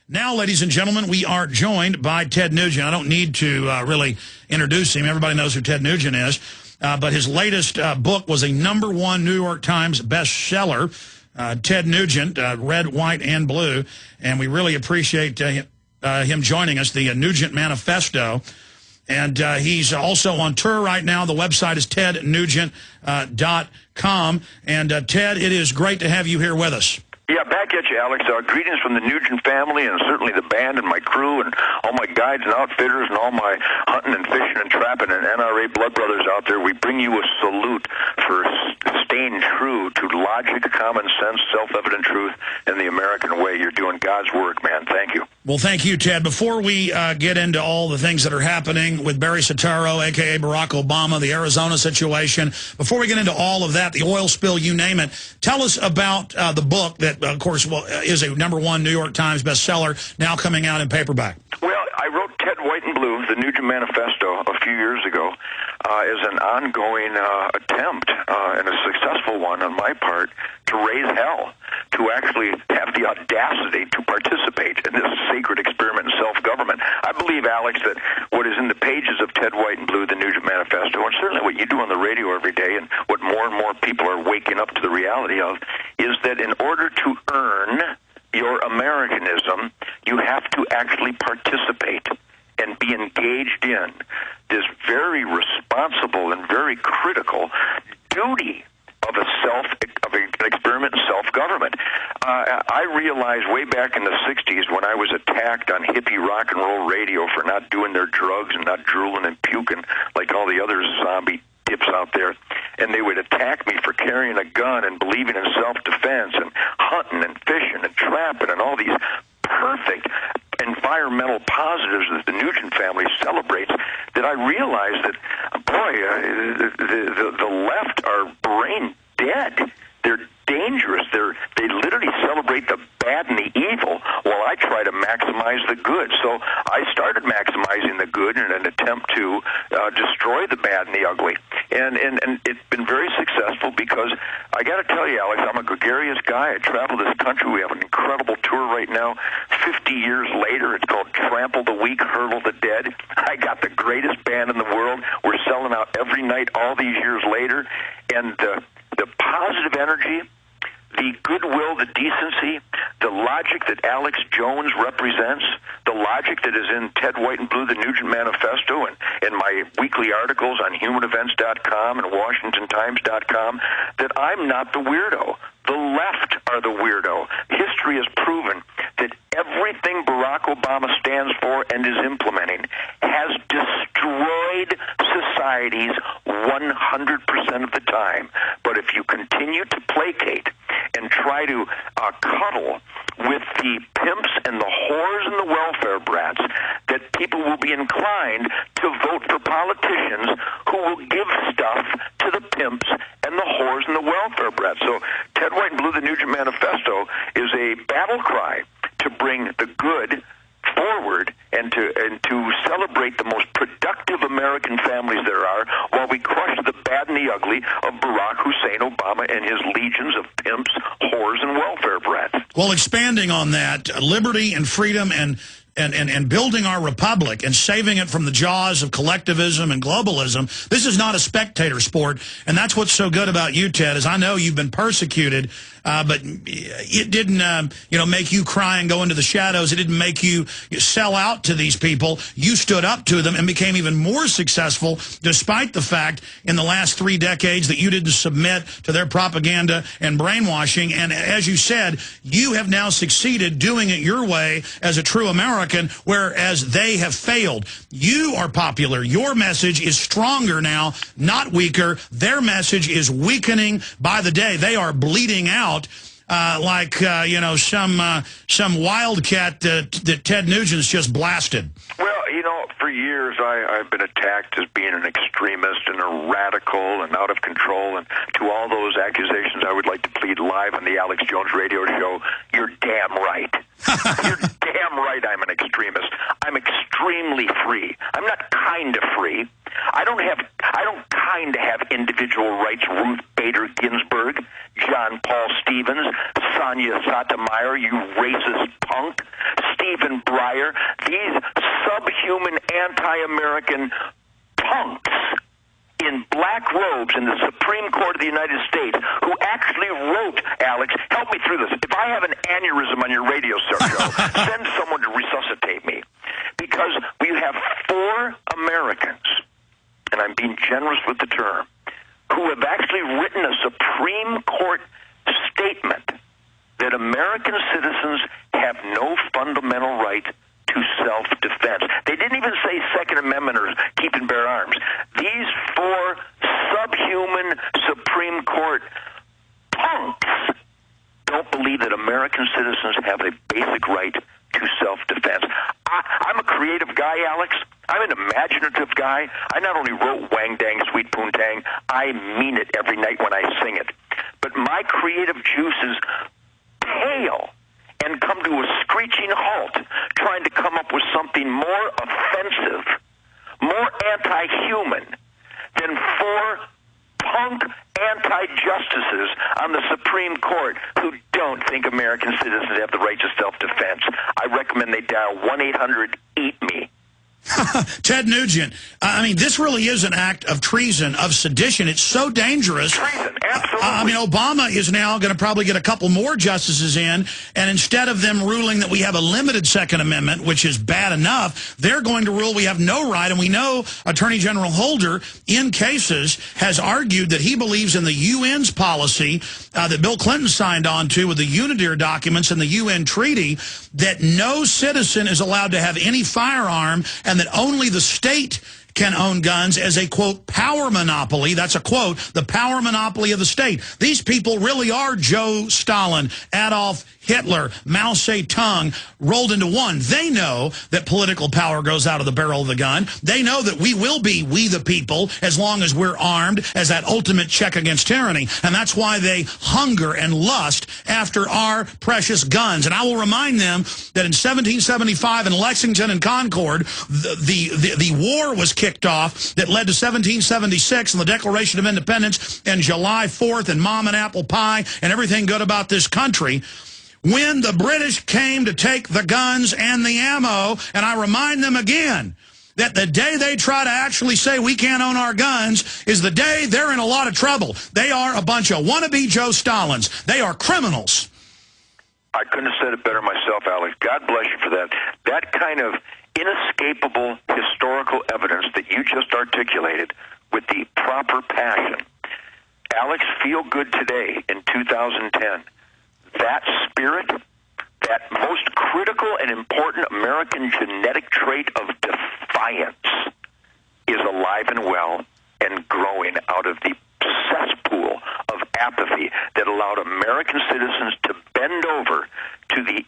Now, ladies and gentlemen, we are joined by Ted Nugent. I don't need to really introduce him. Everybody knows who Ted Nugent is. But his latest book was a #1 New York Times bestseller, Ted Nugent, Red, White, and Blue. And we really appreciate him joining us, the Nugent Manifesto. And he's also on tour right now. The website is tednugent.com. And Ted, it is great to have you here with us. Yeah, back at you, Alex. Greetings from the Nugent family and certainly the band and my crew and all my guides and outfitters and all my hunting and fishing and trapping and NRA blood brothers out there. We bring you a salute for staying true to logic, common sense, self-evident truth, and the American way. You're doing God's work, man. Thank you. Well, thank you, Ted. Before we get into all the things that are happening with Barry Soetoro, a.k.a. Barack Obama, the Arizona situation, before we get into all of that, the oil spill, you name it, tell us about the book that, of course, is a #1 New York Times bestseller, now coming out in paperback. Well, I wrote Ted, White, and Blue, the Nugent Manifesto, a few years ago as an ongoing attempt, and a successful one on my part, to raise hell, to actually have the audacity to participate in this sacred experiment in self-government. I believe, Alex, that what is in the pages of Ted, White, and Blue, the Nugent Manifesto, and certainly what you do on the radio every day, and what more and more people are waking up to the reality of, is that in order to earn your Americanism, you have to actually participate and be engaged in this very responsible and very critical duty of an experiment in self-government. I realized way back in the 60s when I was attacked on hippie rock and roll radio for not doing their drugs and not drooling and puking like all the other zombie dips out there, and they would attack me for carrying a gun and believing in self-defense and hunting and fishing and trapping and all these perfect environmental positives that the Nugent family celebrates, that I realized that, boy, the left are brain dead. They're dangerous. They literally celebrate the bad and the evil while I try to maximize the good. So I started maximizing the good in an attempt to destroy the bad and the ugly. And it's been very successful because I got to tell you, Alex, I'm a gregarious guy. I travel this country. We have an incredible tour right now. 50 years later, it's called Trample the Weak, Hurdle the Dead. I got the greatest band in the world. We're selling out every night all these years later. And the positive energy, the goodwill, the decency, the logic that Alex Jones represents, the logic that is in Ted, White, and Blue, the Nugent Manifesto, and my weekly articles on humanevents.com and washingtontimes.com, that I'm not the weirdo. The left are the weirdo. History has proven that everything Barack Obama stands for and is implementing has destroyed societies 100% of the time. But if you continue to placate and try to cuddle with the pimps and the whores and the welfare brats, that people will be inclined to vote for politicians who will give stuff to the pimps and the whores and the welfare brats. So Ted, White, and Blue, the Nugent Manifesto is a battle cry to bring the good forward and to celebrate the most productive American families there are, while we crush the bad and the ugly of Barack Hussein Obama and his legions of pimps, whores, and welfare brats. Well, expanding on that, liberty and freedom and building our republic and saving it from the jaws of collectivism and globalism, this is not a spectator sport. And that's what's so good about you, Ted, is I know you've been persecuted, but it didn't make you cry and go into the shadows. It didn't make you sell out to these people. You stood up to them and became even more successful, despite the fact in the last 3 decades that you didn't submit to their propaganda and brainwashing. And as you said, you have now succeeded doing it your way as a true American, whereas they have failed. You are popular. Your message is stronger now, not weaker. Their message is weakening by the day. They are bleeding out like some wildcat that Ted Nugent's just blasted. Well, for years I've been attacked as being an extremist and a radical and out of control, and to all those accusations I would like to plead live on the Alex Jones radio show, you're damn right. You're damn right I'm an extremist. I'm extremely free. I'm not kind of free. I don't kind of have individual rights. Ruth Bader Ginsburg, John Paul Stevens, Sonia Sotomayor, you race Moses punk, Stephen Breyer, these subhuman anti-American punks in black robes in the Supreme Court of the United States who actually wrote, Alex, help me through this. If I have an aneurysm on your radio show, send someone to resuscitate me. Because we have 4 Americans, and I'm being generous with the term, who have actually written a Supreme Court statement that American citizens have no fundamental right to self-defense. They didn't even say Second Amendment or keep and bear arms. These 4 subhuman Supreme Court punks don't believe that American citizens have a basic right to self-defense. I'm a creative guy, Alex. I'm an imaginative guy. I not only wrote Wang Dang Sweet Poontang, I mean it every night when I sing it. But my creative juices pale and come to a screeching halt trying to come up with something more offensive, more anti-human than 4 punk anti-justices on the Supreme Court who don't think American citizens have the right to self-defense. I recommend they dial 1-800-EAT-ME. Ted Nugent, I mean, this really is an act of treason, of sedition. It's so dangerous. Treason, absolutely. I mean, Obama is now going to probably get a couple more justices in, and instead of them ruling that we have a limited Second Amendment, which is bad enough, they're going to rule we have no right. And we know Attorney General Holder, in cases, has argued that he believes in the UN's policy that Bill Clinton signed on to with the UNIDIR documents and the UN treaty, that no citizen is allowed to have any firearm, and that only the state can own guns as a, quote, power monopoly. That's a quote, the power monopoly of the state. These people really are Joe Stalin, Adolf Hitler, Mao Zedong rolled into one. They know that political power goes out of the barrel of the gun. They know that we will be we the people as long as we're armed as that ultimate check against tyranny. And that's why they hunger and lust after our precious guns. And I will remind them that in 1775 in Lexington and Concord, the war was kicked off that led to 1776 and the Declaration of Independence and July 4th and Mom and Apple Pie and everything good about this country, when the British came to take the guns and the ammo. And I remind them again that the day they try to actually say we can't own our guns is the day they're in a lot of trouble. They are a bunch of wannabe Joe Stalins. They are criminals. I couldn't have said it better myself, Alex. God bless you for that. That kind of inescapable historical evidence that you just articulated with the proper passion. Alex, feel good today in 2010. That spirit, that most critical and important American genetic trait of defiance is alive and well and growing out of the cesspool of apathy that allowed American citizens to bend over to the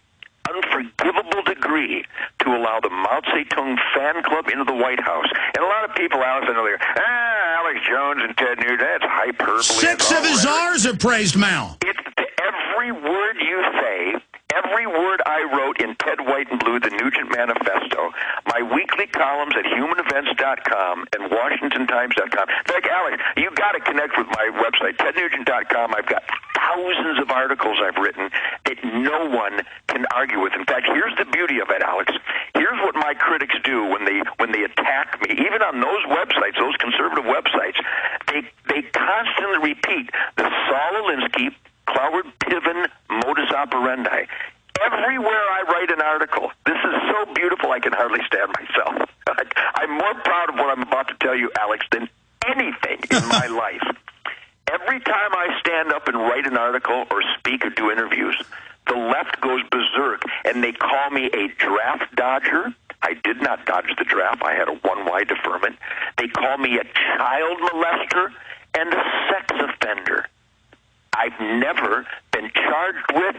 unforgivable degree to allow the Mao Zedong fan club into the White House. And a lot of people, Alex, I know they're, Alex Jones and Ted Nugent, that's hyperbole. 6 of his czars have praised Mao. It's every word you say, every word I wrote in Ted White and Blue, the Nugent Manifesto, my weekly columns at humanevents.com and WashingtonTimes.com. In fact, Alex, you got to connect with my website, tednugent.com. I've got thousands of articles I've written that no one can argue with. In fact, here's the beauty of it, Alex. Here's what my critics do when they attack me. Even on those websites, those conservative websites, they constantly repeat the Saul Alinsky, Cloward Piven modus operandi. Everywhere I write an article, this is so beautiful I can hardly stand myself. I'm more proud of what I'm about to tell you, Alex, than anything in my life. Every time I stand up and write an article or speak or do interviews, the left goes berserk, and they call me a draft dodger. I did not dodge the draft. I had a 1Y deferment. They call me a child molester and a sex offender. I've never been charged with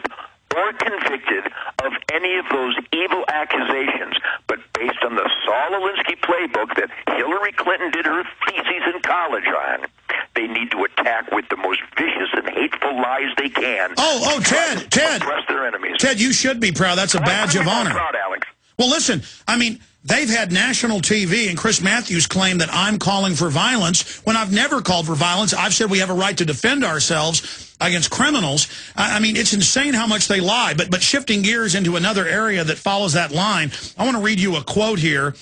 or convicted of any of those evil accusations, but based on the Saul Alinsky playbook that Hillary Clinton did her theses in college on, they need to attack with the most vicious and hateful lies they can. Ted, oppress their enemies. Ted, you should be proud. That's a badge of honor. Proud, Alex. Well, listen, I mean, they've had national TV, and Chris Matthews claimed that I'm calling for violence when I've never called for violence. I've said we have a right to defend ourselves against criminals. I mean, it's insane how much they lie. But shifting gears into another area that follows that line, I want to read you a quote here.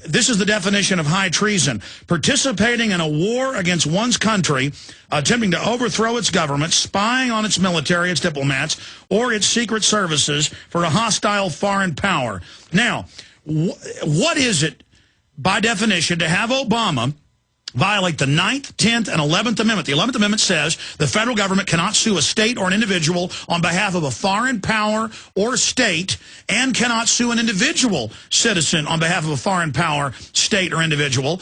This is the definition of high treason: participating in a war against one's country, attempting to overthrow its government, spying on its military, its diplomats, or its secret services for a hostile foreign power. Now, what is it, by definition, to have Obama violate the 9th, 10th, and 11th Amendment? The 11th Amendment says the federal government cannot sue a state or an individual on behalf of a foreign power or state, and cannot sue an individual citizen on behalf of a foreign power, state, or individual.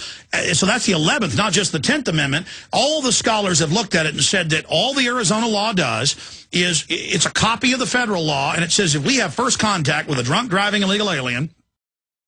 So that's the 11th, not just the 10th Amendment. All the scholars have looked at it and said that all the Arizona law does is it's a copy of the federal law, and it says if we have first contact with a drunk driving illegal alien,